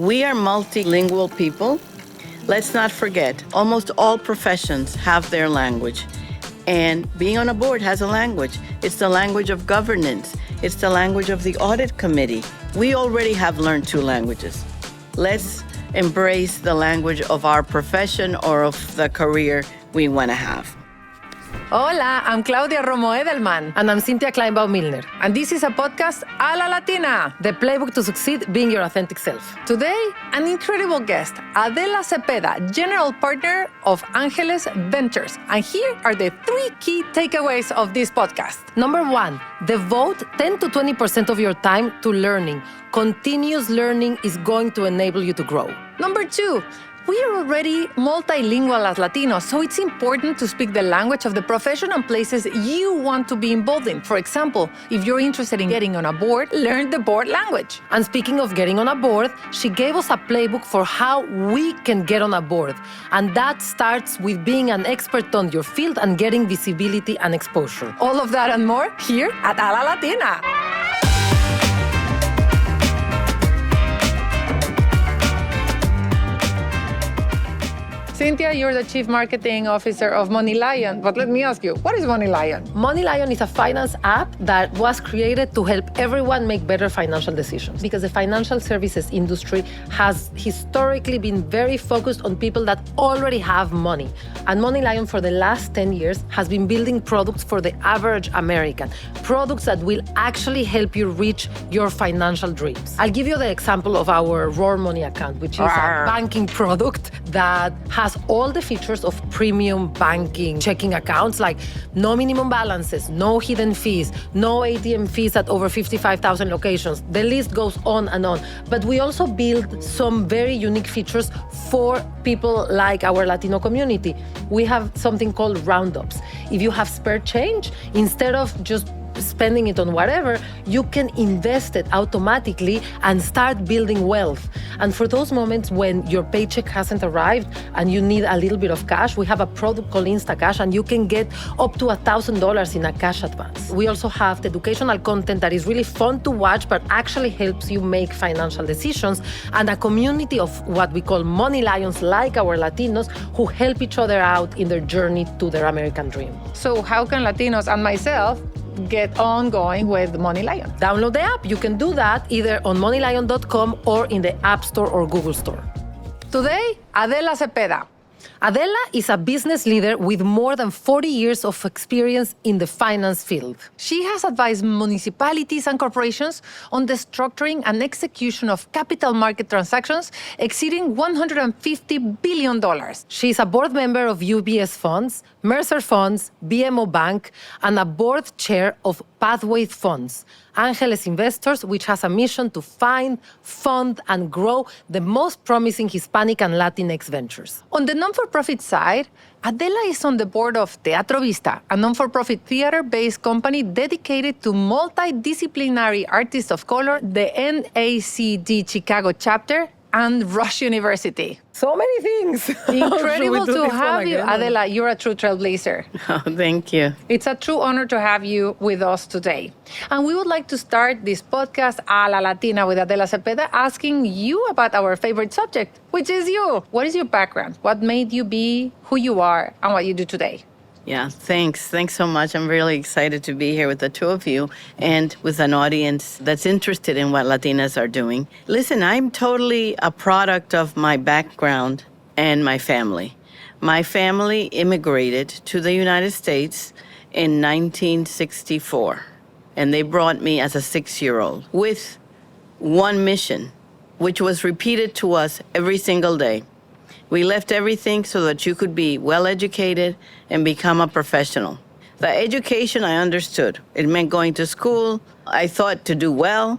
We are multilingual people. Let's not forget, almost all professions have their language. And being on a board has a language. It's the language of governance. It's the language of the audit committee. We already have learned 2 languages. Let's embrace the language of our profession or of the career we want to have. Hola, I'm Claudia Romo Edelman. And I'm Cynthia Kleinbaum-Milner. And this is a podcast, A La Latina. The playbook to succeed being your authentic self. Today, an incredible guest, Adela Cepeda, General Partner of Angeles Ventures. And here are the 3 key takeaways of this podcast. Number 1, devote 10 to 20% of your time to learning. Continuous learning is going to enable you to grow. Number 2, we are already multilingual as Latinos, so it's important to speak the language of the profession and places you want to be involved in. For example, if you're interested in getting on a board, learn the board language. And speaking of getting on a board, she gave us a playbook for how we can get on a board. And that starts with being an expert on your field and getting visibility and exposure. All of that and more here at A La Latina. Cynthia, you're the Chief Marketing Officer of Money Lion. But let me ask you, what is Money Lion? Money Lion is a finance app that was created to help everyone make better financial decisions, because the financial services industry has historically been very focused on people that already have money. And Money Lion for the last 10 years has been building products for the average American, products that will actually help you reach your financial dreams. I'll give you the example of our Roar Money account, which is a banking product that has all the features of premium banking checking accounts, like no minimum balances, no hidden fees, no ATM fees at over 55,000 locations. The list goes on and on. But we also build some very unique features for people like our Latino community. We have something called roundups. If you have spare change, instead of just spending it on whatever, you can invest it automatically and start building wealth. And for those moments when your paycheck hasn't arrived and you need a little bit of cash, we have a product called InstaCash, and you can get up to $1,000 in a cash advance. We also have the educational content that is really fun to watch but actually helps you make financial decisions, and a community of what we call money lions like our Latinos who help each other out in their journey to their American dream. So how can Latinos and myself get ongoing with Money Lion? Download the app. You can do that either on moneylion.com or in the App Store or Google Store. Today, Adela Cepeda. Adela is a business leader with more than 40 years of experience in the finance field. She has advised municipalities and corporations on the structuring and execution of capital market transactions exceeding $150 billion. She's a board member of UBS Funds, Mercer Funds, BMO Bank, and a board chair of Pathway Funds, Angeles Investors, which has a mission to find, fund, and grow the most promising Hispanic and Latinx ventures. On the non-for-profit side, Adela is on the board of Teatro Vista, a non-for-profit theater-based company dedicated to multidisciplinary artists of color, the NACD Chicago chapter, and Rush University. So many things. Incredible to have you, Adela. You're a true trailblazer. Oh, thank you. It's a true honor to have you with us today. And we would like to start this podcast, A La Latina, with Adela Cepeda, asking you about our favorite subject, which is you. What is your background? What made you be who you are and what you do today? Yeah, thanks. Thanks so much. I'm really excited to be here with the 2 of you and with an audience that's interested in what Latinas are doing. Listen, I'm totally a product of my background and my family. My family immigrated to the United States in 1964, and they brought me as a 6-year-old with one mission, which was repeated to us every single day. We left everything so that you could be well-educated and become a professional. The education I understood. It meant going to school. I thought to do well.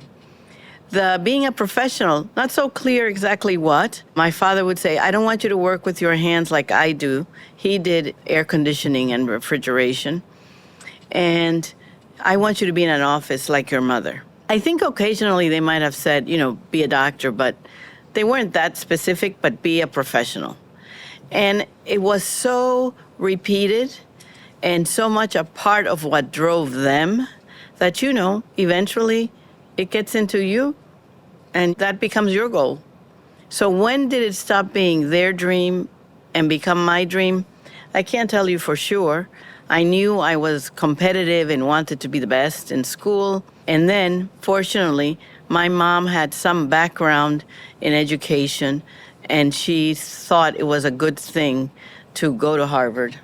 The being a professional, not so clear exactly what. My father would say, I don't want you to work with your hands like I do. He did air conditioning and refrigeration. And I want you to be in an office like your mother. I think occasionally they might have said, be a doctor, but they weren't that specific, but be a professional. And it was so repeated and so much a part of what drove them that, eventually it gets into you and that becomes your goal. So when did it stop being their dream and become my dream? I can't tell you for sure. I knew I was competitive and wanted to be the best in school. And then, fortunately, my mom had some background in education, and she thought it was a good thing to go to Harvard.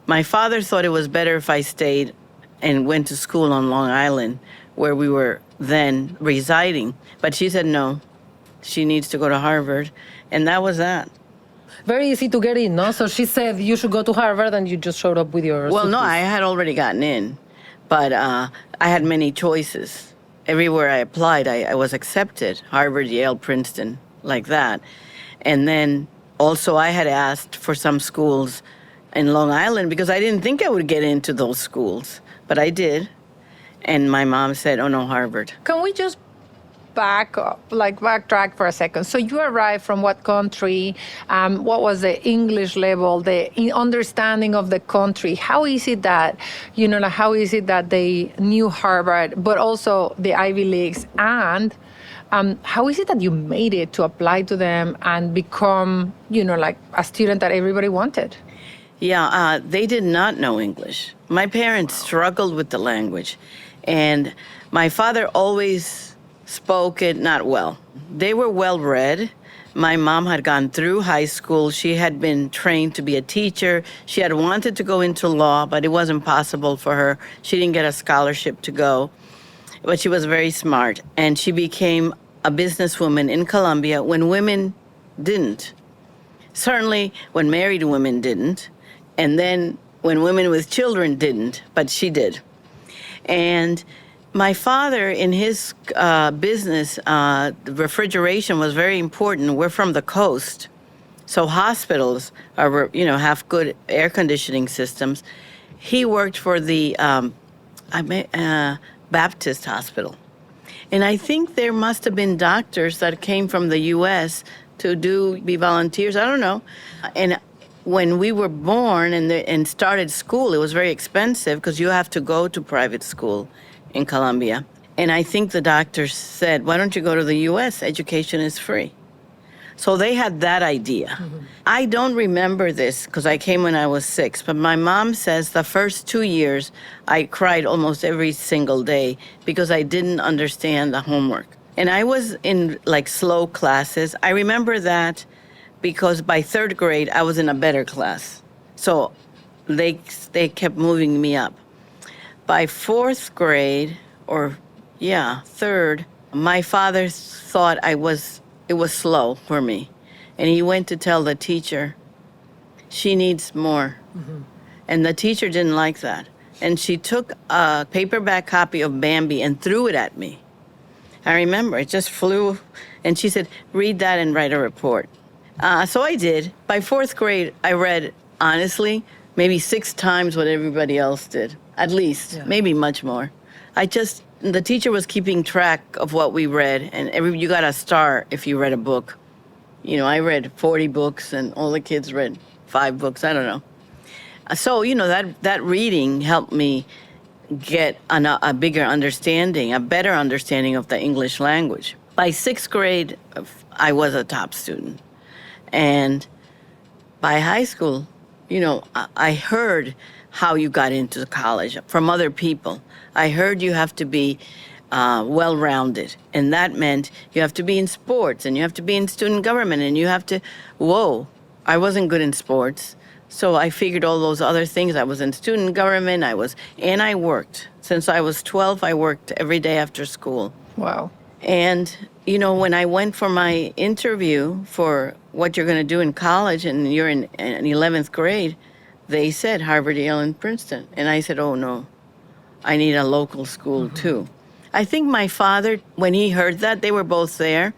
My father thought it was better if I stayed and went to school on Long Island, where we were then residing. But she said no, she needs to go to Harvard, and that was that. Very easy to get in, no? So she said you should go to Harvard, and you just showed up with your Well, no, suitcase. I had already gotten in, but I had many choices. Everywhere I applied, I was accepted. Harvard, Yale, Princeton, like that. And then also I had asked for some schools in Long Island because I didn't think I would get into those schools, but I did. And my mom said, oh no, Harvard. Can we just backtrack for a second? So you arrived from what country? What was the English level, the understanding of the country? How is it that, how is it that they knew Harvard, but also the Ivy Leagues? And how is it that you made it to apply to them and become, a student that everybody wanted? Yeah, they did not know English. My parents struggled with the language. And my father always spoke it not well. They were well-read. My mom had gone through high school. She had been trained to be a teacher. She had wanted to go into law, but it wasn't possible for her. She didn't get a scholarship to go. But she was very smart. And she became a businesswoman in Colombia when women didn't. Certainly when married women didn't. And then when women with children didn't, but she did. And my father, in his business, refrigeration was very important. We're from the coast, so hospitals are, have good air conditioning systems. He worked for the Baptist hospital. And I think there must have been doctors that came from the U.S. to be volunteers. I don't know. And when we were born and started school, it was very expensive because you have to go to private school in Colombia. And I think the doctors said, why don't you go to the U.S.? Education is free. So they had that idea. Mm-hmm. I don't remember this because I came when I was 6, but my mom says the first 2 years I cried almost every single day because I didn't understand the homework. And I was in slow classes. I remember that because by 3rd grade I was in a better class. So they kept moving me up. By 4th grade, 3rd, my father thought it was slow for me. And he went to tell the teacher, she needs more. Mm-hmm. And the teacher didn't like that. And she took a paperback copy of Bambi and threw it at me. I remember, it just flew. And she said, read that and write a report. So I did. By 4th grade, I read, honestly, maybe 6 times what everybody else did. At least, maybe much more. The teacher was keeping track of what we read, and you got a star if you read a book. I read 40 books, and all the kids read 5 books. I don't know. So, that reading helped me get a bigger understanding, a better understanding of the English language. By 6th grade, I was a top student. And by high school, I heard how you got into college from other people. I heard you have to be well-rounded, and that meant you have to be in sports, and you have to be in student government, and you have to, I wasn't good in sports, so I figured all those other things. I was in student government, and I worked. Since I was 12, I worked every day after school. Wow. And, when I went for my interview for what you're going to do in college, and you're in 11th grade, they said Harvard, Yale, and Princeton. And I said, oh, no, I need a local school, too. I think my father, when he heard that, they were both there,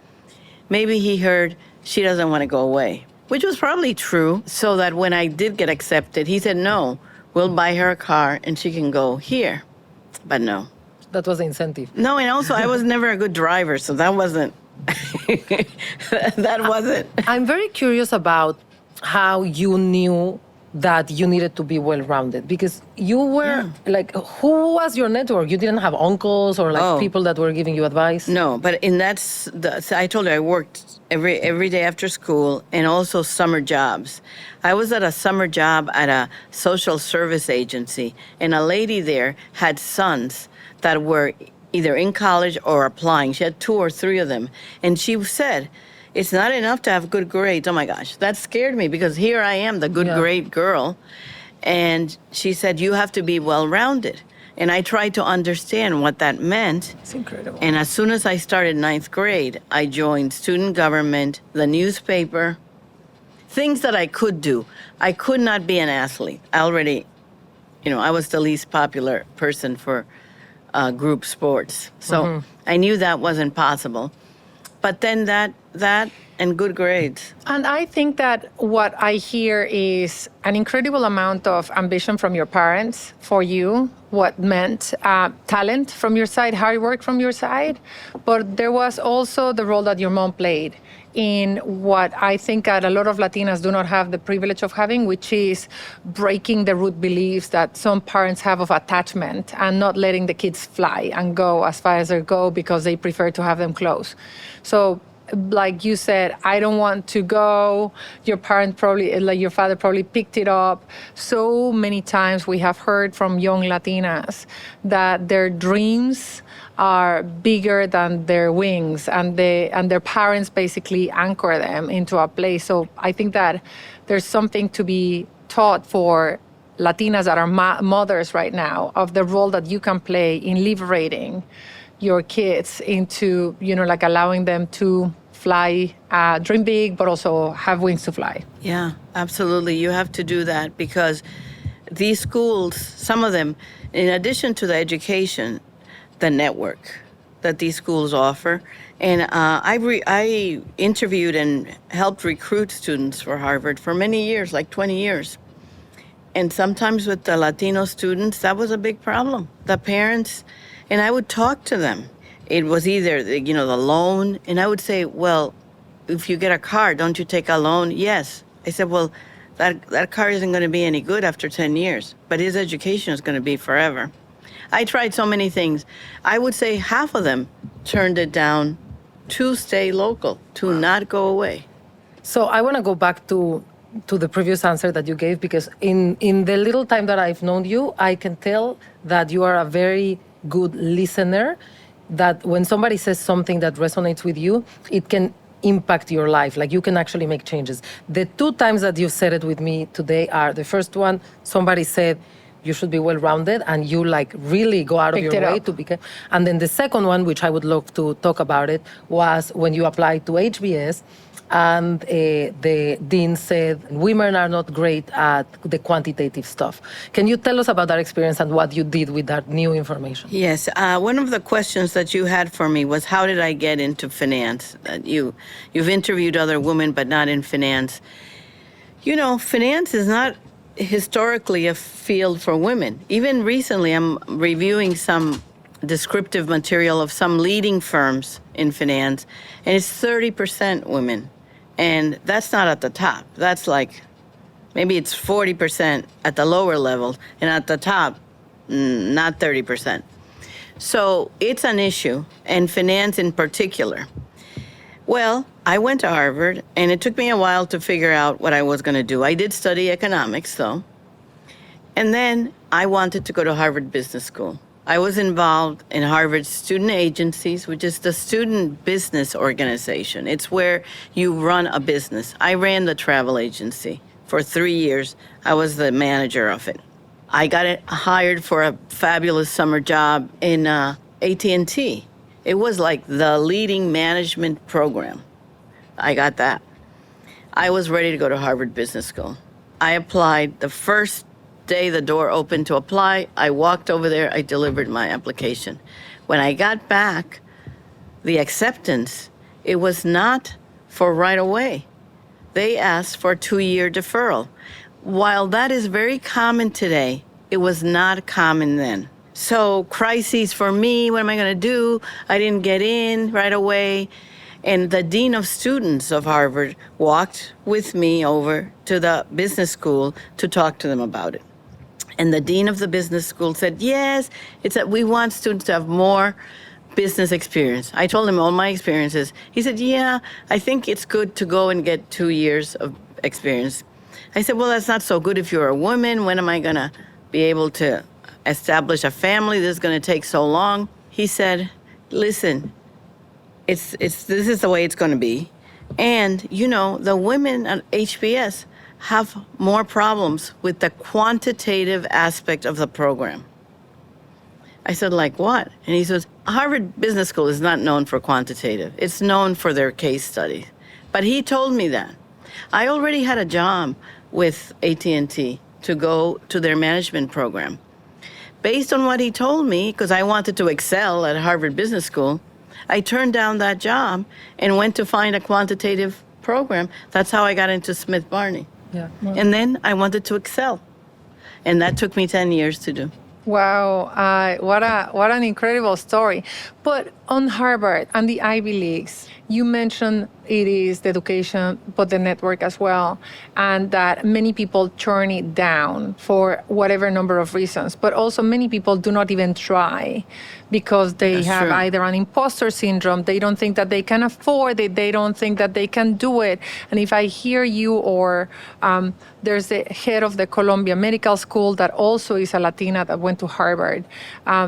maybe he heard she doesn't want to go away, which was probably true, so that when I did get accepted, he said, no, we'll buy her a car and she can go here. But no. That was the incentive. No, and also I was never a good driver, so that wasn't, that wasn't. I'm very curious about how you knew that you needed to be well-rounded? Because you were like, who was your network? You didn't have uncles or like people that were giving you advice? No, but I told you I worked every day after school and also summer jobs. I was at a summer job at a social service agency, and a lady there had sons that were either in college or applying. She had 2 or 3 of them. And she said, it's not enough to have good grades. Oh my gosh, that scared me because here I am, the good grade girl. And she said, you have to be well-rounded. And I tried to understand what that meant. It's incredible. And as soon as I started 9th grade, I joined student government, the newspaper, things that I could do. I could not be an athlete. I already, I was the least popular person for group sports. So I knew that wasn't possible. But then that and good grades. And I think that what I hear is an incredible amount of ambition from your parents for you, what meant talent from your side, hard work from your side. But there was also the role that your mom played in what I think that a lot of Latinas do not have the privilege of having, which is breaking the root beliefs that some parents have of attachment and not letting the kids fly and go as far as they go because they prefer to have them close. So like you said, I don't want to go. Your parent probably, like your father probably picked it up. So many times we have heard from young Latinas that their dreams are bigger than their wings, and their parents basically anchor them into a place. So I think that there's something to be taught for Latinas that are mothers right now of the role that you can play in liberating your kids into, like allowing them to fly, dream big, but also have wings to fly. Yeah, absolutely. You have to do that because these schools, some of them, in addition to the education, the network that these schools offer. And I interviewed and helped recruit students for Harvard for many years, like 20 years. And sometimes with the Latino students, that was a big problem. The parents, and I would talk to them. It was either, the loan, and I would say, well, if you get a car, don't you take a loan? Yes. I said, well, that car isn't going to be any good after 10 years, but his education is going to be forever. I tried so many things. I would say half of them turned it down to stay local, to not go away. So I want to go back to the previous answer that you gave, because in the little time that I've known you, I can tell that you are a very good listener, that when somebody says something that resonates with you, it can impact your life. Like you can actually make changes. The 2 times that you said it with me today are, the first one, somebody said, you should be well-rounded, and you like really go out of your way to become. And then the second one, which I would love to talk about it, was when you applied to HBS, and the dean said, women are not great at the quantitative stuff. Can you tell us about that experience and what you did with that new information? Yes. One of the questions that you had for me was, how did I get into finance? You've interviewed other women, but not in finance. Finance is not historically a field for women. Even recently, I'm reviewing some descriptive material of some leading firms in finance, and it's 30% women. And that's not at the top. That's like, maybe it's 40% at the lower level, and at the top, not 30%. So it's an issue, and finance in particular. Well, I went to Harvard, and it took me a while to figure out what I was going to do. I did study economics, though. And then I wanted to go to Harvard Business School. I was involved in Harvard's student agencies, which is the student business organization. It's where you run a business. I ran the travel agency for 3 years. I was the manager of it. I got hired for a fabulous summer job in AT&T. It was like the leading management program. I got that. I was ready to go to Harvard Business School. I applied. The first day the door opened to apply, I walked over there, I delivered my application. When I got back, the acceptance, it was not for right away. They asked for a 2-year deferral. While that is very common today, it was not common then. So crises for me, what am I going to do? I didn't get in right away. And the dean of students of Harvard walked with me over to the business school to talk to them about it. And the dean of the business school said, yes, it's that we want students to have more business experience. I told him all my experiences. He said, yeah, I think it's good to go and get 2 years of experience. I said, well, that's not so good if you're a woman. When am I going to be able to establish a family? This is going to take so long. He said, listen, this is the way it's going to be. And, you know, the women at HBS have more problems with the quantitative aspect of the program. I said, like what? And he says, Harvard Business School is not known for quantitative. It's known for their case studies. But he told me that. I already had a job with AT&T to go to their management program. Based on what he told me, because I wanted to excel at Harvard Business School, I turned down that job and went to find a quantitative program. That's how I got into Smith Barney. Yeah. And then I wanted to excel. And that took me 10 years to do. Wow, what an incredible story. But on Harvard and the Ivy Leagues, you mentioned it is the education, but the network as well, and that many people turn it down for whatever number of reasons. But also many people do not even try because they That's have true. either an imposter syndrome, they don't think that they can afford it, they don't think that they can do it. And if I hear you, or there's the head of the Columbia Medical School that also is a Latina that went to Harvard.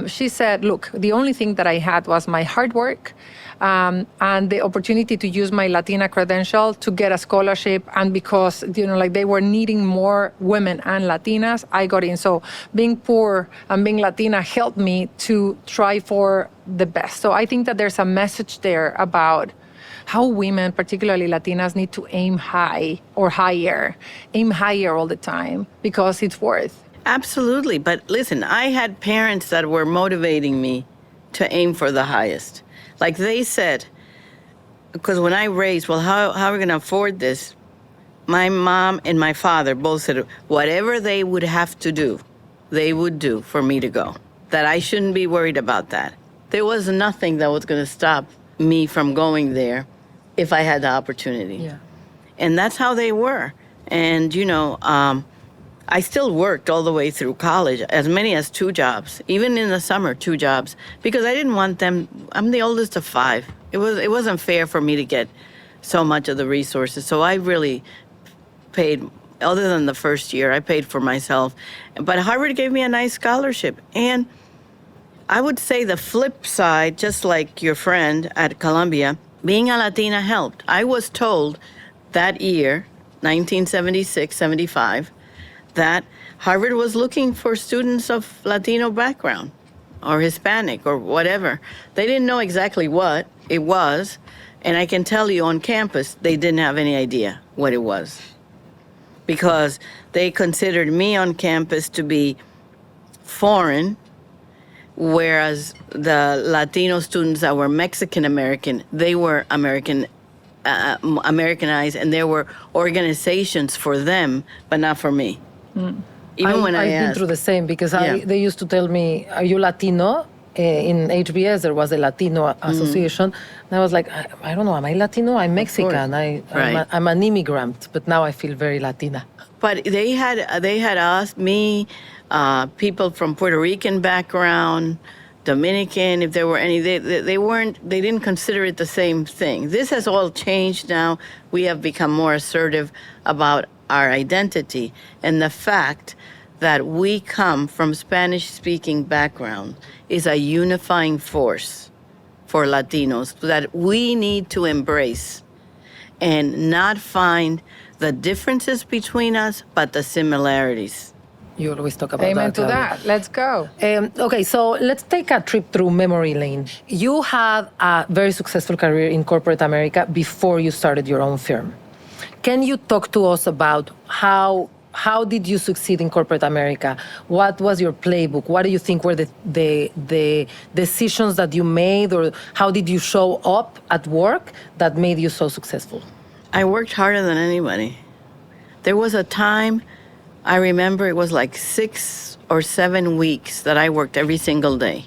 She said, look, the only thing that I had was my hard work and the opportunity to use my Latina credential to get a scholarship. And because, you know, like they were needing more women and Latinas, I got in. So being poor and being Latina helped me to try for the best. So I think that there's a message there about how women, particularly Latinas, need to aim high or higher, aim higher all the time because it's worth. Absolutely. But listen, I had parents that were motivating me to aim for the highest. Like they said, because when I raised, well, how are we going to afford this? My mom and my father both said whatever they would have to do, they would do for me to go. That I shouldn't be worried about that. There was nothing that was going to stop me from going there if I had the opportunity. Yeah. And that's how they were. And, you know, I still worked all the way through college, as many as 2 jobs, even in the summer, 2 jobs, because I didn't want them. I'm the oldest of 5. It wasn't fair for me to get so much of the resources. So I really paid, other than the first year, I paid for myself. But Harvard gave me a nice scholarship. And I would say the flip side, just like your friend at Columbia, being a Latina helped. I was told that year, 1976, 75, that Harvard was looking for students of Latino background or Hispanic or whatever. They didn't know exactly what it was, and I can tell you on campus, they didn't have any idea what it was because they considered me on campus to be foreign, whereas the Latino students that were Mexican American, they were Americanized, and there were organizations for them, but not for me. Even when I I've been asked. through the same because Yeah. they used to tell me, "Are you Latino?" In HBS, there was a Latino association, and I was like, I don't know, am I Latino? I'm Mexican. Right. I'm an immigrant, but now I feel very Latina. But they had asked me, people from Puerto Rican background, Dominican, if there were any, they didn't consider it the same thing. This has all changed now. We have become more assertive about our identity and the fact that we come from Spanish-speaking background is a unifying force for Latinos that we need to embrace and not find the differences between us, but the similarities. You always talk about Amen that. to Claudia. that. Let's go. Okay, so let's take a trip through memory lane. You had a very successful career in corporate America before you started your own firm. Can you talk to us about how did you succeed in corporate America? What was your playbook? What do you think were the decisions that you made, or how did you show up at work that made you so successful? I worked harder than anybody. There was a time, I remember it was like 6 or 7 weeks that I worked every single day.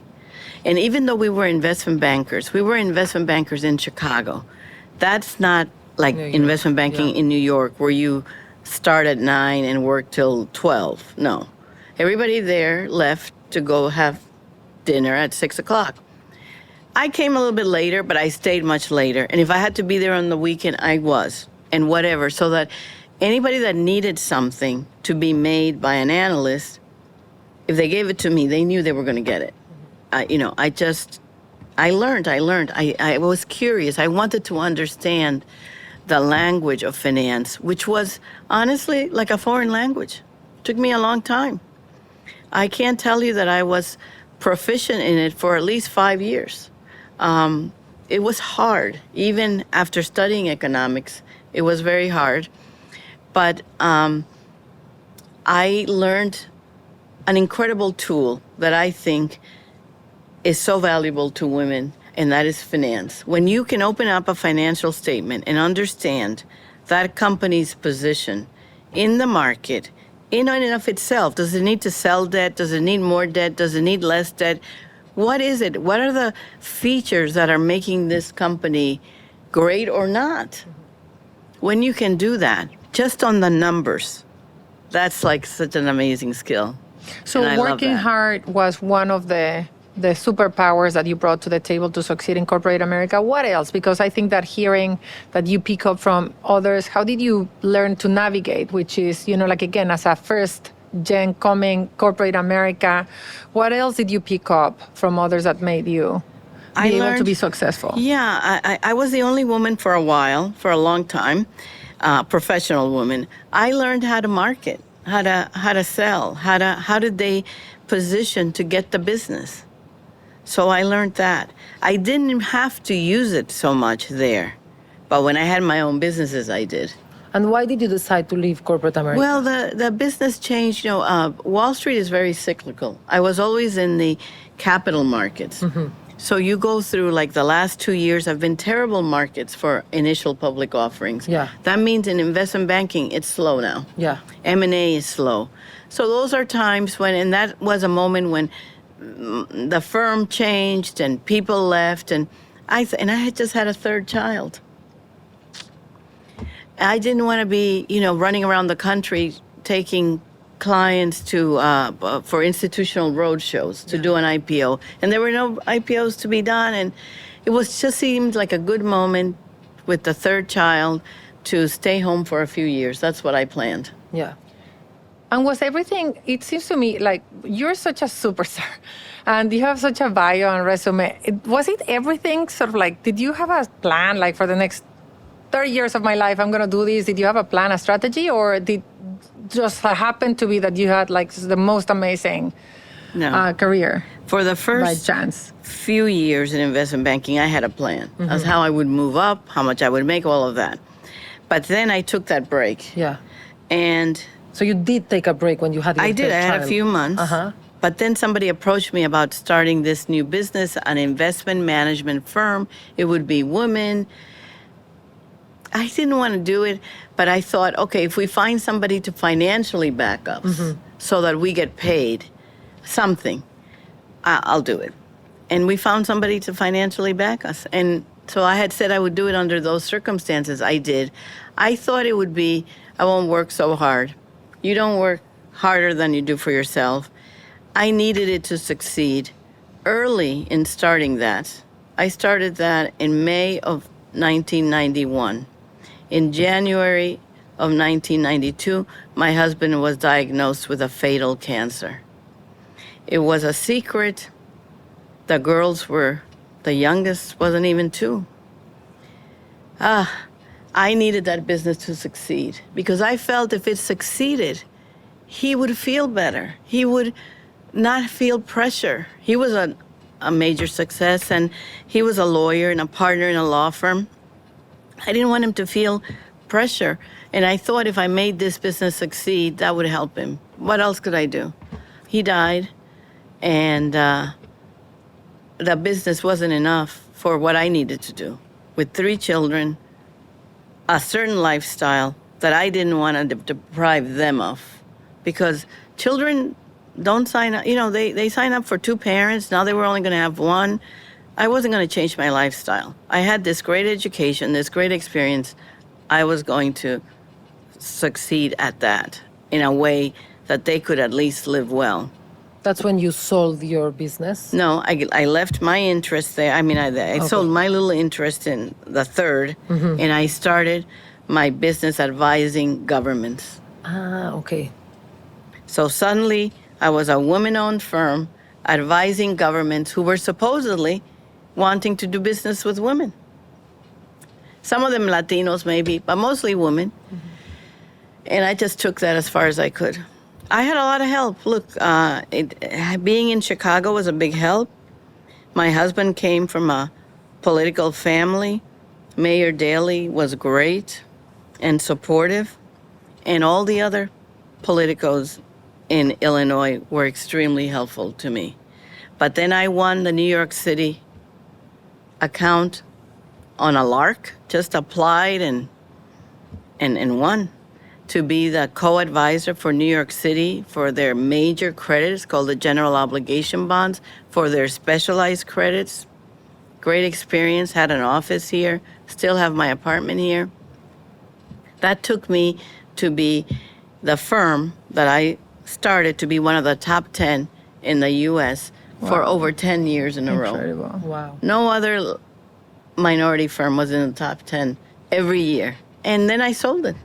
And even though we were investment bankers in Chicago, That's not like investment banking in New York where you start at 9 and work till 12. No. Everybody there left to go have dinner at 6 o'clock. I came a little bit later, but I stayed much later. And if I had to be there on the weekend, I was, and whatever, so that anybody that needed something to be made by an analyst, if they gave it to me, they knew they were going to get it. I learned. I was curious. I wanted to understand the language of finance, which was honestly like a foreign language. It took me a long time. I can't tell you that I was proficient in it for at least 5 years. It was hard. Even after studying economics, it was very hard. But I learned an incredible tool that I think is so valuable to women, and that is finance. When you can open up a financial statement and understand that company's position in the market, in and of itself, does it need to sell debt? Does it need more debt? Does it need less debt? What is it? What are the features that are making this company great or not? When you can do that, just on the numbers, that's like such an amazing skill. So working hard was one of the superpowers that you brought to the table to succeed in corporate America. What else? Because I think that hearing that you pick up from others, how did you learn to navigate, which is, like again, as a first gen coming corporate America, what else did you pick up from others that made you be able to be successful? Yeah, I was the only woman for a while, for a long time, professional woman. I learned how to market, how to sell, how did they position to get the business. So I learned that. I didn't have to use it so much there, but when I had my own businesses, I did. And why did you decide to leave corporate America? Well, the business changed. Wall Street is very cyclical. I was always in the capital markets. Mm-hmm. So you go through, like the last 2 years have been terrible markets for initial public offerings. Yeah. That means in investment banking, it's slow now. Yeah. M&A is slow. So those are times when, and that was a moment when the firm changed and people left, and I had just had a third child. I didn't want to be, running around the country taking clients to for institutional roadshows to do an IPO, and there were no IPOs to be done, and it just seemed like a good moment with the third child to stay home for a few years. That's what I planned. Yeah. And was everything, it seems to me like you're such a superstar and you have such a bio and resume. Was it everything sort of like, did you have a plan like for the next 30 years of my life, I'm going to do this? Did you have a plan, a strategy, or did just happen to be that you had like the most amazing career? For the first few years in investment banking, I had a plan. Mm-hmm. That's how I would move up, how much I would make, all of that. But then I took that break. Yeah. And so you did take a break when you had your I did. I had a few months. Uh-huh. But then somebody approached me about starting this new business, an investment management firm. It would be women. I didn't want to do it, but I thought, okay, if we find somebody to financially back us so that we get paid something, I'll do it. And we found somebody to financially back us. And so I had said I would do it under those circumstances. I did. I thought it would be, I won't work so hard. You don't work harder than you do for yourself. I needed it to succeed early in starting that. I started that in May of 1991. In January of 1992, my husband was diagnosed with a fatal cancer. It was a secret. The youngest wasn't even 2. I needed that business to succeed because I felt if it succeeded, he would feel better. He would not feel pressure. He was a major success, and he was a lawyer and a partner in a law firm. I didn't want him to feel pressure, and I thought if I made this business succeed, that would help him. What else could I do? He died, and the business wasn't enough for what I needed to do. With 3 children, a certain lifestyle that I didn't want to deprive them of, because children don't sign up. They sign up for 2 parents. Now they were only going to have 1. I wasn't going to change my lifestyle. I had this great education, this great experience. I was going to succeed at that in a way that they could at least live well. That's when you sold your business? No, I left my interest there. I mean, I sold my little interest in the third, and I started my business advising governments. Ah, okay. So suddenly, I was a woman-owned firm advising governments who were supposedly wanting to do business with women. Some of them Latinos maybe, but mostly women. And I just took that as far as I could. I had a lot of help. Look, being in Chicago was a big help. My husband came from a political family. Mayor Daley was great and supportive. And all the other politicos in Illinois were extremely helpful to me. But then I won the New York City account on a lark, just applied and won to be the co-advisor for New York City for their major credits called the general obligation bonds, for their specialized credits. Great experience, had an office here, still have my apartment here. That took me to be the firm that I started to be one of the top 10 in the U.S. for over 10 years in a row. Incredible. Wow. No other minority firm was in the top 10 every year. And then I sold it,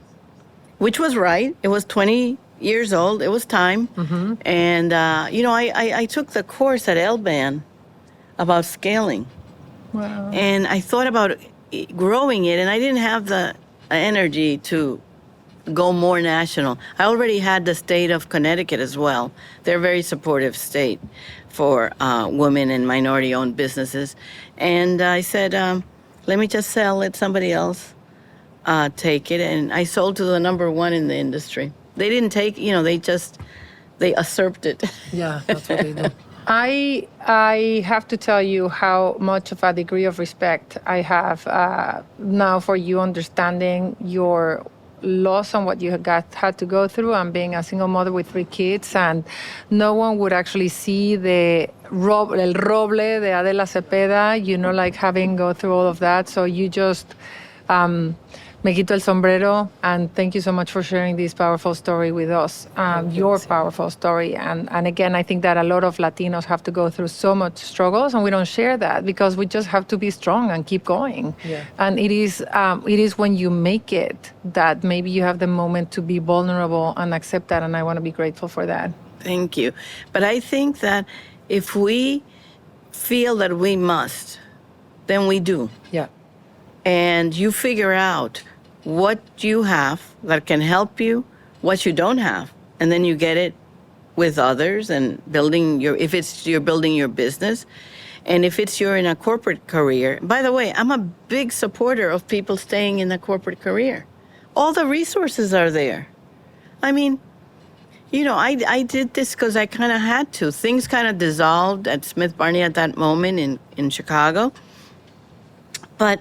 which was right. It was 20 years old. It was time. And, I took the course at LBAN about scaling. Wow. And I thought about growing it, and I didn't have the energy to go more national. I already had the state of Connecticut as well. They're a very supportive state for women and minority-owned businesses. And I said, let me just sell, let somebody else take it. And I sold to the number one in the industry. They didn't take, they usurped it. Yeah, that's what they do. I have to tell you how much of a degree of respect I have now for you understanding your loss and what you had to go through, and being a single mother with 3 kids, and no one would actually see el roble de Adela Cepeda, like having go through all of that. So you just me quito el sombrero, and thank you so much for sharing this powerful story with us, your powerful story. And again, I think that a lot of Latinos have to go through so much struggles, and we don't share that because we just have to be strong and keep going. Yeah. And it is when you make it that maybe you have the moment to be vulnerable and accept that, and I want to be grateful for that. Thank you. But I think that if we feel that we must, then we do. Yeah. And you figure out what you have that can help you, what you don't have, and then you get it with others and you're building your business, and if you're in a corporate career. By the way, I'm a big supporter of people staying in a corporate career. All the resources are there. I mean, I did this because I kind of had to. Things kind of dissolved at Smith Barney at that moment in Chicago. But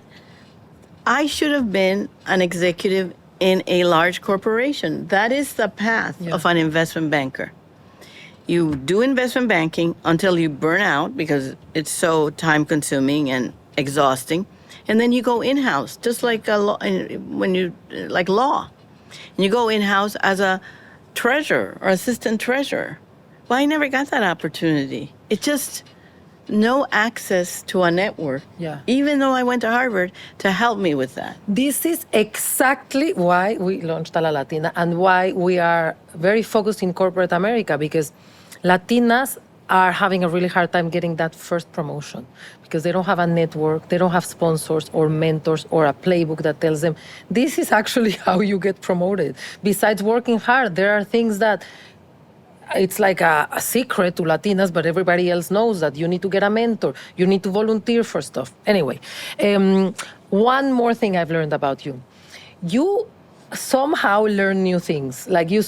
I should have been an executive in a large corporation. That is the path of an investment banker. You do investment banking until you burn out because it's so time-consuming and exhausting, and then you go in-house, just like law. And you go in-house as a treasurer or assistant treasurer. Well, I never got that opportunity. It just no access to a network, even though I went to Harvard, to help me with that. This is exactly why we launched A La Latina and why we are very focused in corporate America, because Latinas are having a really hard time getting that first promotion because they don't have a network, they don't have sponsors or mentors or a playbook that tells them, this is actually how you get promoted. Besides working hard, there are things that it's like a secret to Latinas, but everybody else knows that you need to get a mentor. You need to volunteer for stuff. Anyway, one more thing I've learned about you. You somehow learn new things. Like you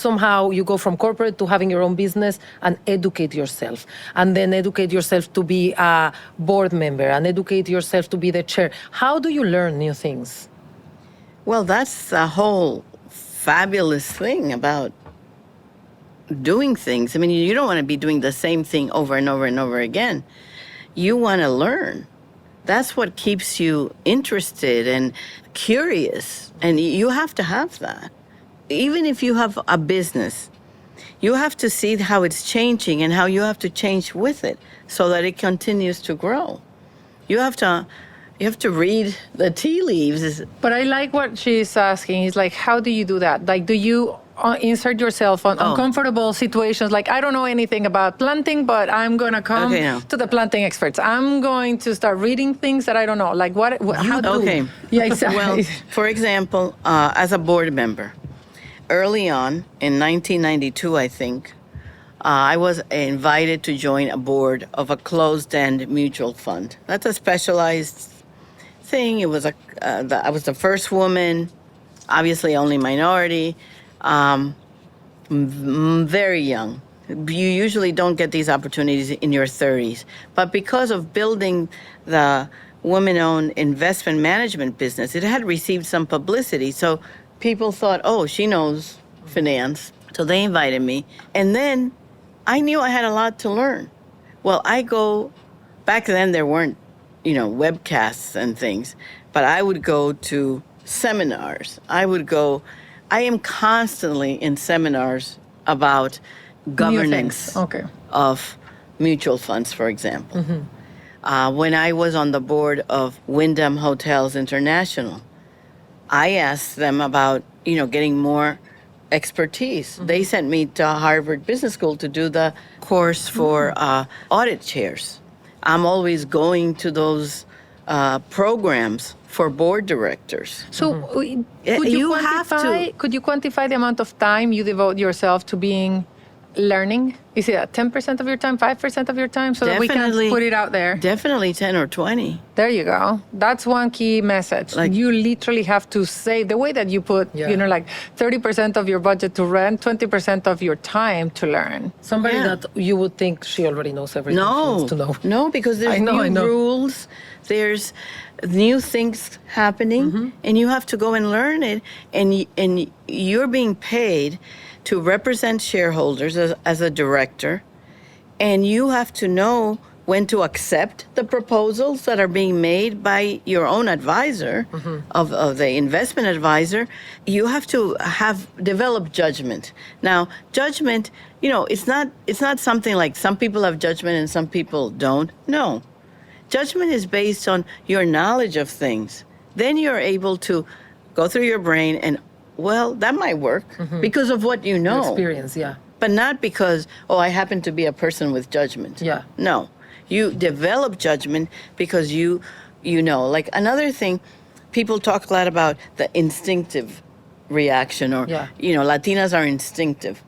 go from corporate to having your own business and educate yourself. And then educate yourself to be a board member and educate yourself to be the chair. How do you learn new things? Well, that's the whole fabulous thing about doing things. I mean, you don't want to be doing the same thing over and over and over again. You want to learn. That's what keeps you interested and curious. And you have to have that. Even if you have a business, you have to see how it's changing and how you have to change with it so that it continues to grow. You have to read the tea leaves. But I like what she's asking. Is like, how do you do that? Like, do you insert yourself on uncomfortable situations? Like, I don't know anything about planting, but I'm going to come to the planting experts. I'm going to start reading things that I don't know. Like, how do Okay. Yeah, exactly. Well, for example, as a board member, early on in 1992, I think, I was invited to join a board of a closed-end mutual fund. That's a specialized thing. It was I was the first woman, obviously only minority, very young. You usually don't get these opportunities in your 30s. But because of building the women-owned investment management business, it had received some publicity. So people thought, oh, she knows finance. So they invited me. And then I knew I had a lot to learn. Well, back then there weren't, webcasts and things, but I would go to seminars. I am constantly in seminars about governance of mutual funds, for example. Mm-hmm. When I was on the board of Wyndham Hotels International, I asked them about, getting more expertise. Mm-hmm. They sent me to Harvard Business School to do the course for audit chairs. I'm always going to those programs for board directors. So could you quantify the amount of time you devote yourself to being learning? Is it 10% of your time, 5% of your time, so that we can put it out there? Definitely 10 or 20. There you go. That's one key message. Like, you literally have to save the way that you put, like 30% of your budget to rent, 20% of your time to learn. Somebody that you would think she already knows everything she needs to know. No, because there's new rules, there's new things happening, and you have to go and learn it, and you're being paid to represent shareholders as a director, and you have to know when to accept the proposals that are being made by your own advisor, of the investment advisor. You have to develop judgment. Now, judgment, it's not something like some people have judgment and some people don't. No. Judgment is based on your knowledge of things. Then you're able to go through your brain and, well, that might work because of what you know. Experience, But not because, I happen to be a person with judgment. No. You develop judgment because you know. Like, another thing, people talk a lot about the instinctive reaction, or, Latinas are instinctive,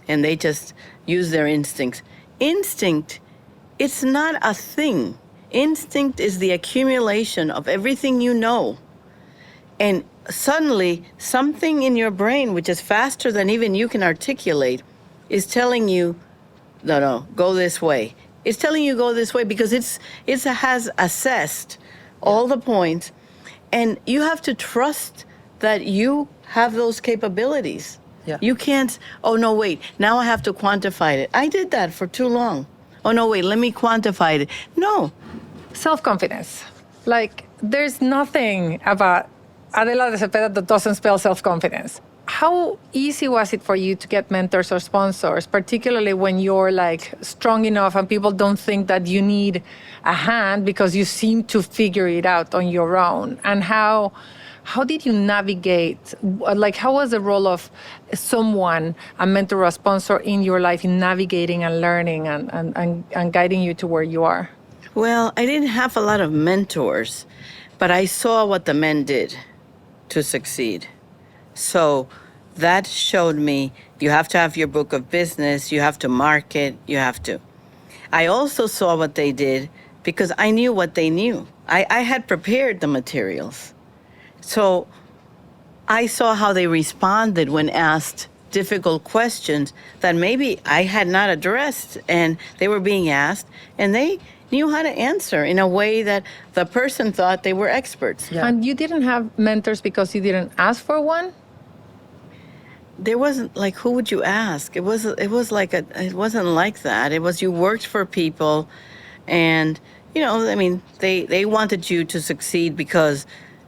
and they just use their instincts. Instinct, it's not a thing. Instinct is the accumulation of everything you know. And suddenly, something in your brain, which is faster than even you can articulate, is telling you, no, go this way. It's telling you go this way because it has assessed all the points, and you have to trust that you have those capabilities. You can't, oh, no, wait, now I have to quantify it. I did that for too long. Oh, no, wait, let me quantify it. No. Self-confidence. Like, there's nothing about Adela Cepeda that doesn't spell self-confidence. How easy was it for you to get mentors or sponsors, particularly when you're like strong enough and people don't think that you need a hand because you seem to figure it out on your own? And how did you navigate? Like, how was the role of someone, a mentor or a sponsor in your life in navigating and learning and guiding you to where you are? Well, I didn't have a lot of mentors, but I saw what the men did to succeed. So that showed me you have to have your book of business, you have to market, I also saw what they did because I knew what they knew. I had prepared the materials. So I saw how they responded when asked difficult questions that maybe I had not addressed, and they were being asked, and they knew how to answer in a way that the person thought they were experts. And you didn't have mentors because you didn't ask for one? There wasn't, like, who would you ask? It wasn't like that. It was you worked for people, and I mean, they wanted you to succeed because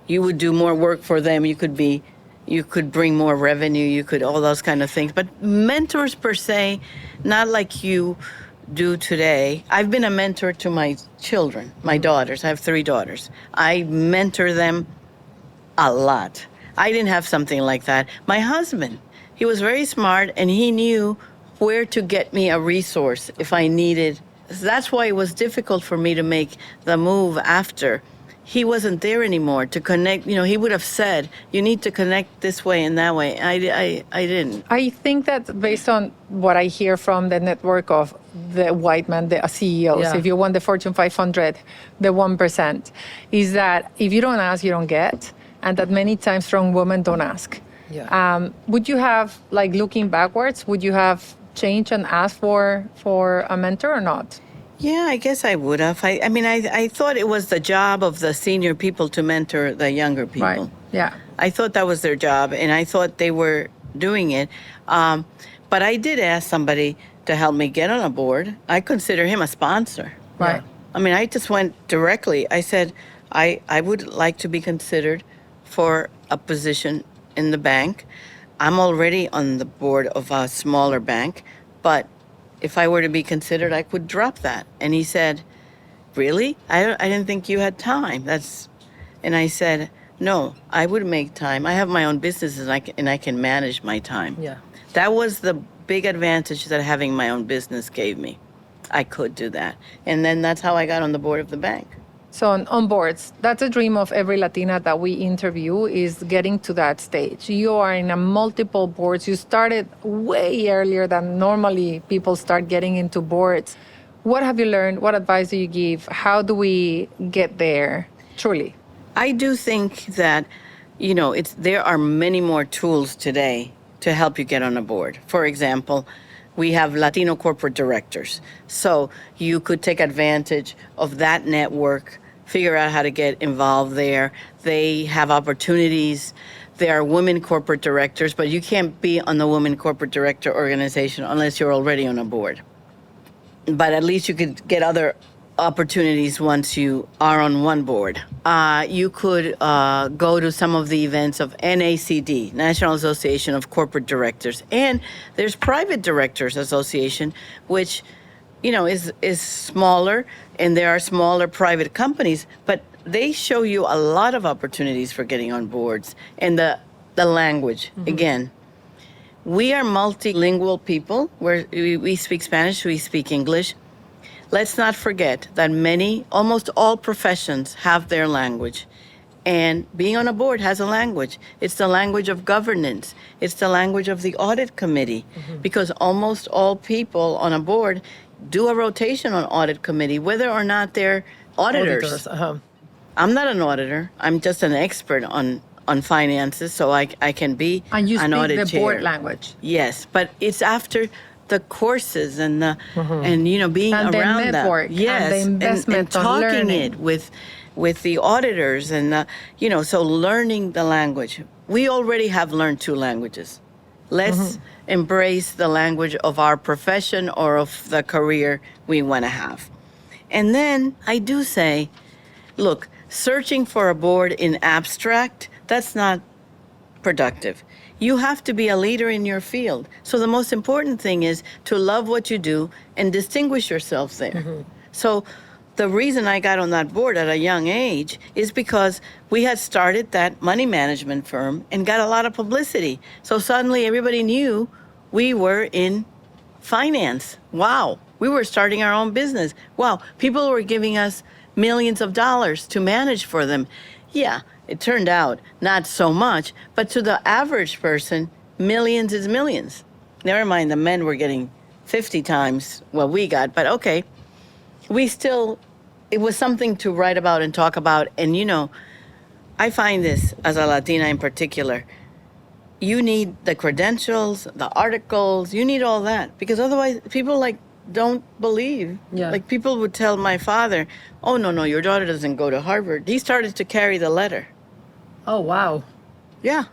you would do more work for them. You could bring more revenue. You could all those kind of things. But mentors per se, not like you do today. I've been a mentor to my children, my daughters. I have 3 daughters. I mentor them a lot. I didn't have something like that. My husband, he was very smart, and he knew where to get me a resource if I needed. That's why it was difficult for me to make the move after. He wasn't there anymore to connect. He would have said, you need to connect this way and that way. I didn't. I think that based on what I hear from the network of the white men, the CEOs, Yeah. if you want the Fortune 500, the 1%, is that if you don't ask, you don't get, and that many times strong women don't ask. Yeah. Would you have, like looking backwards, would you have changed and asked for a mentor or not? Yeah, I guess I would have. I thought it was the job of the senior people to mentor the younger people. Right. Yeah. I thought that was their job, and I thought they were doing it. But I did ask somebody to help me get on a board. I consider him a sponsor. Right. I just went directly. I said, I would like to be considered for a position in the bank. I'm already on the board of a smaller bank, but if I were to be considered, I could drop that. And he said, really? I didn't think you had time. And I said, no, I would make time. I have my own business, and I can manage my time. Yeah. That was the big advantage that having my own business gave me. I could do that. And then that's how I got on the board of the bank. So on boards, that's a dream of every Latina that we interview, is getting to that stage. You are in a multiple boards. You started way earlier than normally people start getting into boards. What have you learned? What advice do you give? How do we get there, truly? I do think that, there are many more tools today to help you get on a board. For example, we have Latino corporate directors. So you could take advantage of that network, figure out how to get involved there. They have opportunities. There are women corporate directors, but you can't be on the women corporate director organization unless you're already on a board. But at least you could get other opportunities once you are on one board. You could go to some of the events of NACD, National Association of Corporate Directors, and there's Private Directors Association, which is smaller, and there are smaller private companies, but they show you a lot of opportunities for getting on boards. And the language, again, we are multilingual people, where we speak Spanish, we speak English. Let's not forget that almost all professions have their language. And being on a board has a language. It's the language of governance. It's the language of the audit committee, because almost all people on a board do a rotation on audit committee, whether or not they're auditors. I'm not an auditor. I'm just an expert on finances, so I can be And you an audit speak the chair. board language. Yes, but it's after the courses and being And the around network, that. Yes, and the investment and on talking learning. it with the auditors, and so learning the language. We already have learned 2 languages. Let's embrace the language of our profession or of the career we want to have. And then I do say, look, searching for a board in abstract, that's not productive. You have to be a leader in your field. So the most important thing is to love what you do and distinguish yourself there. So the reason I got on that board at a young age is because we had started that money management firm and got a lot of publicity. So suddenly everybody knew we were in finance. Wow. We were starting our own business. Wow. People were giving us millions of dollars to manage for them. Yeah, it turned out not so much, but to the average person, millions is millions. Never mind, the men were getting 50 times what we got, but okay. It was something to write about and talk about. And I find this, as a Latina in particular, you need the credentials, the articles, you need all that, because otherwise people don't believe. Yeah. Like people would tell my father, oh, no, your daughter doesn't go to Harvard. He started to carry the letter. Oh, wow. Yeah.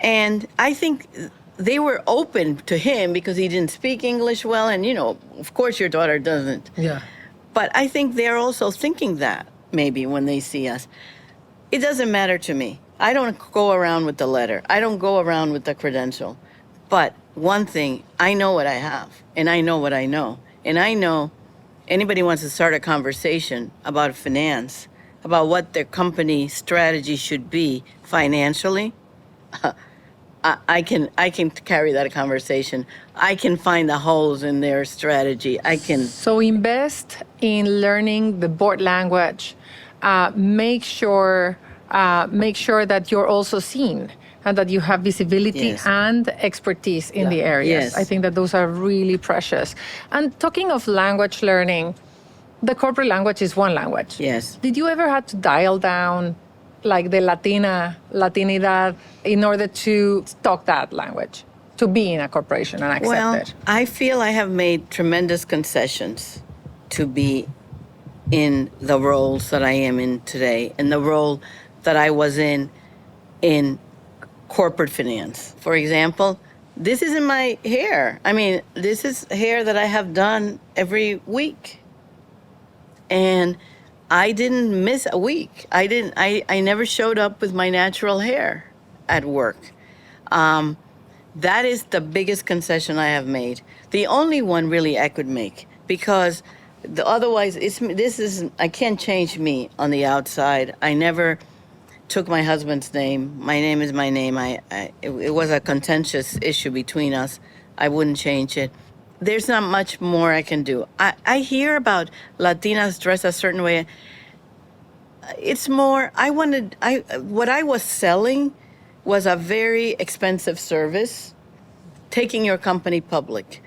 And I think they were open to him because he didn't speak English well. And, of course your daughter doesn't. Yeah. But I think they're also thinking that maybe when they see us. It doesn't matter to me. I don't go around with the letter. I don't go around with the credential. But one thing, I know what I have, and I know what I know. And I know anybody wants to start a conversation about finance, about what their company strategy should be financially, I can carry that conversation. I can find the holes in their strategy. I can. So invest in learning the board language. Make sure that you're also seen and that you have visibility Yes. and expertise in the areas. Yes. I think that those are really precious. And talking of language learning, the corporate language is one language. Yes. Did you ever have to dial down like the Latinidad in order to talk that language, to be in a corporation and accept Well, it? I feel I have made tremendous concessions to be in the roles that I am in today, and the role that I was in corporate finance. For example, this isn't my hair. I mean, this is hair that I have done every week. And I didn't miss a week. I never showed up with my natural hair at work. That is the biggest concession I have made. The only one really I could make, because otherwise I can't change me on the outside. I never took my husband's name. My name is my name. It was a contentious issue between us. I wouldn't change it. There's not much more I can do. I hear about Latinas dressed a certain way. It's more, what I was selling was a very expensive service, taking your company public,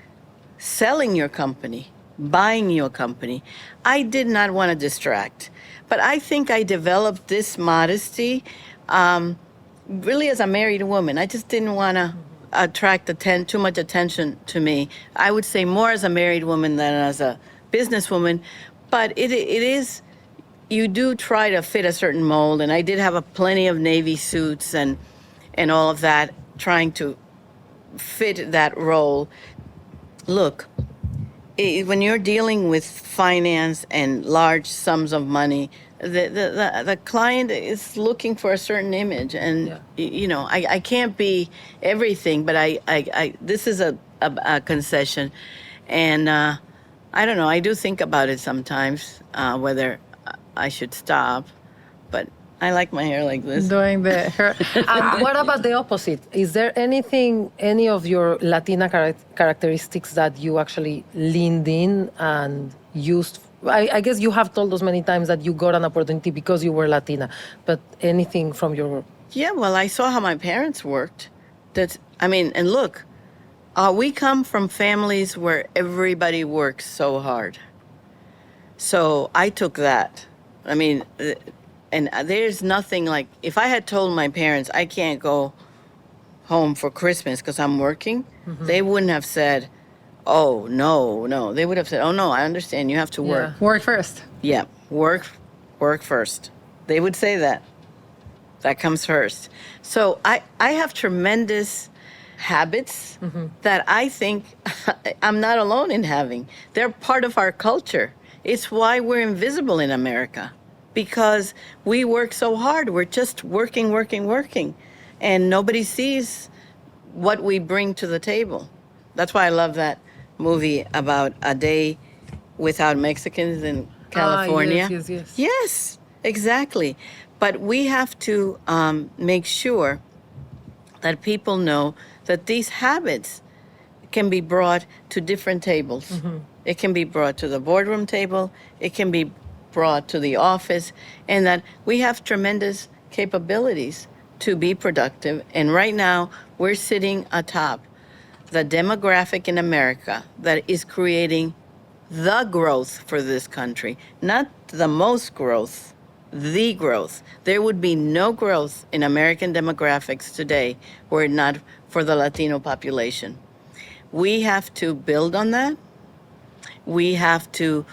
selling your company, buying your company. I did not want to distract. But I think I developed this modesty really as a married woman. I just didn't want to attract too much attention to me. I would say more as a married woman than as a businesswoman. But it is, you do try to fit a certain mold. And I did have plenty of Navy suits and all of that, trying to fit that role. Look, when you're dealing with finance and large sums of money, the client is looking for a certain image, and I can't be everything, but I this is a concession, and I don't know. I do think about it sometimes whether I should stop, but I like my hair like this. Doing the hair. And what about the opposite? Is there any of your Latina characteristics that you actually leaned in and used? I guess you have told us many times that you got an opportunity because you were Latina, but anything from your... Yeah, well, I saw how my parents worked. And look, we come from families where everybody works so hard. So I took that. I mean, and there's nothing like, if I had told my parents I can't go home for Christmas because I'm working, they wouldn't have said, oh, no. They would have said, oh, no, I understand. You have to work. Work first. Yeah, work first. They would say that. That comes first. So I have tremendous habits that I think I'm not alone in having. They're part of our culture. It's why we're invisible in America, because we work so hard. We're just working. And nobody sees what we bring to the table. That's why I love that movie about a day without Mexicans in California. Yes. Yes, exactly. But we have to make sure that people know that these habits can be brought to different tables. It can be brought to the boardroom table. It can be brought to the office, and that we have tremendous capabilities to be productive. And right now, we're sitting atop the demographic in America that is creating the growth for this country, not the most growth, the growth. There would be no growth in American demographics today were it not for the Latino population. We have to build on that. We have to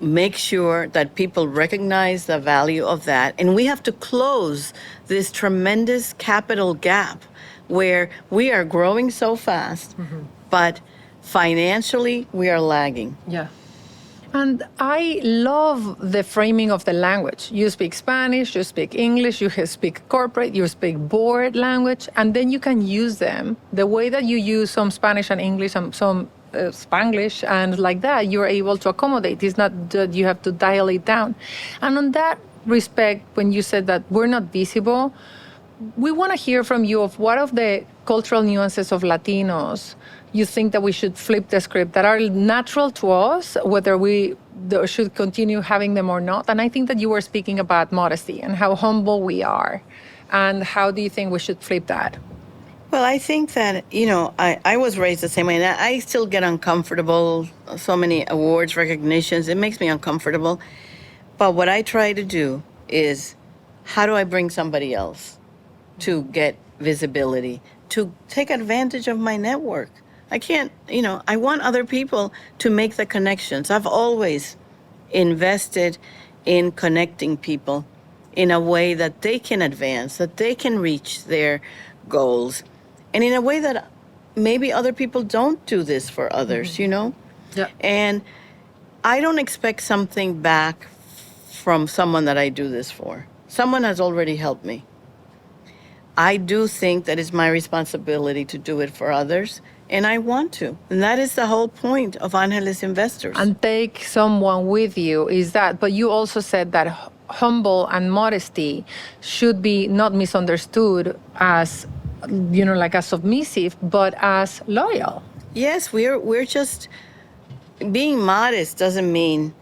make sure that people recognize the value of that. And we have to close this tremendous capital gap where we are growing so fast, but financially we are lagging. Yeah. And I love the framing of the language. You speak Spanish, you speak English, you speak corporate, you speak board language, and then you can use them the way that you use some Spanish and English and some Spanglish, and like that, you're able to accommodate. It's not that you have to dial it down. And on that respect, when you said that we're not visible, we want to hear from you of what of the cultural nuances of Latinos you think that we should flip the script that are natural to us, whether we should continue having them or not. And I think that you were speaking about modesty and how humble we are. And how do you think we should flip that? Well, I think that, I was raised the same way, and I still get uncomfortable. So many awards, recognitions, it makes me uncomfortable. But what I try to do is, how do I bring somebody else to get visibility, to take advantage of my network? I can't, I want other people to make the connections. I've always invested in connecting people in a way that they can advance, that they can reach their goals, and in a way that maybe other people don't do this for others, Yeah. And I don't expect something back from someone that I do this for. Someone has already helped me. I do think that it's my responsibility to do it for others, and I want to. And that is the whole point of Angeles Investors. And take someone with you is that, but you also said that humble and modesty should be not misunderstood as, like as submissive, but as loyal. Yes, we're just, being modest doesn't mean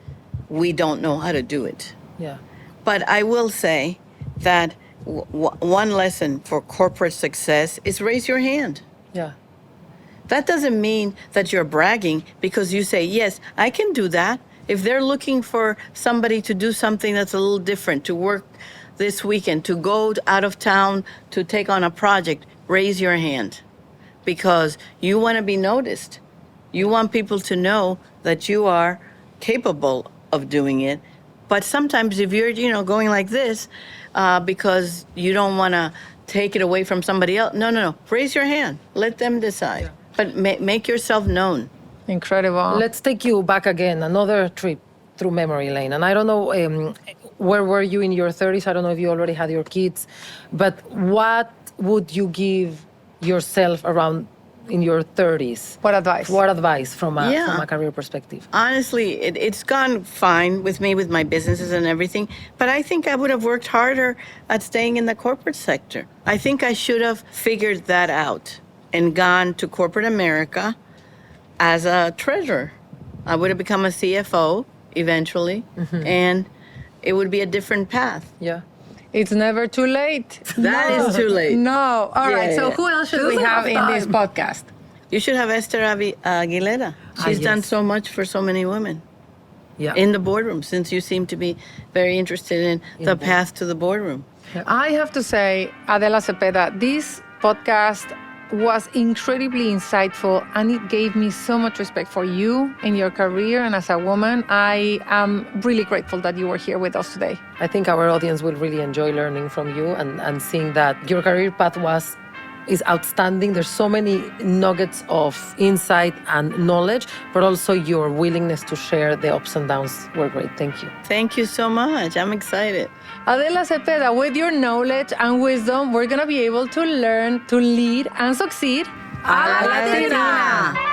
we don't know how to do it. Yeah. But I will say that one lesson for corporate success is raise your hand. Yeah. That doesn't mean that you're bragging because you say, yes, I can do that. If they're looking for somebody to do something that's a little different, to work this weekend, to go out of town, to take on a project, raise your hand because you want to be noticed. You want people to know that you are capable of doing it. But sometimes if you're, going like this because you don't want to take it away from somebody else, no. Raise your hand. Let them decide. Yeah. But make yourself known. Incredible. Let's take you back again, another trip through memory lane. And I don't know, where were you in your 30s? I don't know if you already had your kids. But what would you give yourself around in your 30s? What advice? What advice from a career perspective? Honestly, it's gone fine with me, with my businesses and everything. But I think I would have worked harder at staying in the corporate sector. I think I should have figured that out and gone to corporate America as a treasurer. I would have become a CFO eventually, and it would be a different path. Yeah. It's never too late. That is too late. No. All right. So who else should we have in this podcast? You should have Esther Aguilera. She's done so much for so many women. Yeah. In the boardroom, since you seem to be very interested in the path to the boardroom. I have to say, Adela Cepeda, this podcast was incredibly insightful, and it gave me so much respect for you in your career and as a woman. I am really grateful that you were here with us today. I think our audience will really enjoy learning from you and seeing that your career path is outstanding. There's so many nuggets of insight and knowledge, but also your willingness to share the ups and downs were great. Thank you. Thank you so much. I'm excited. Adela Cepeda, with your knowledge and wisdom, we're going to be able to learn to lead and succeed A la Latina.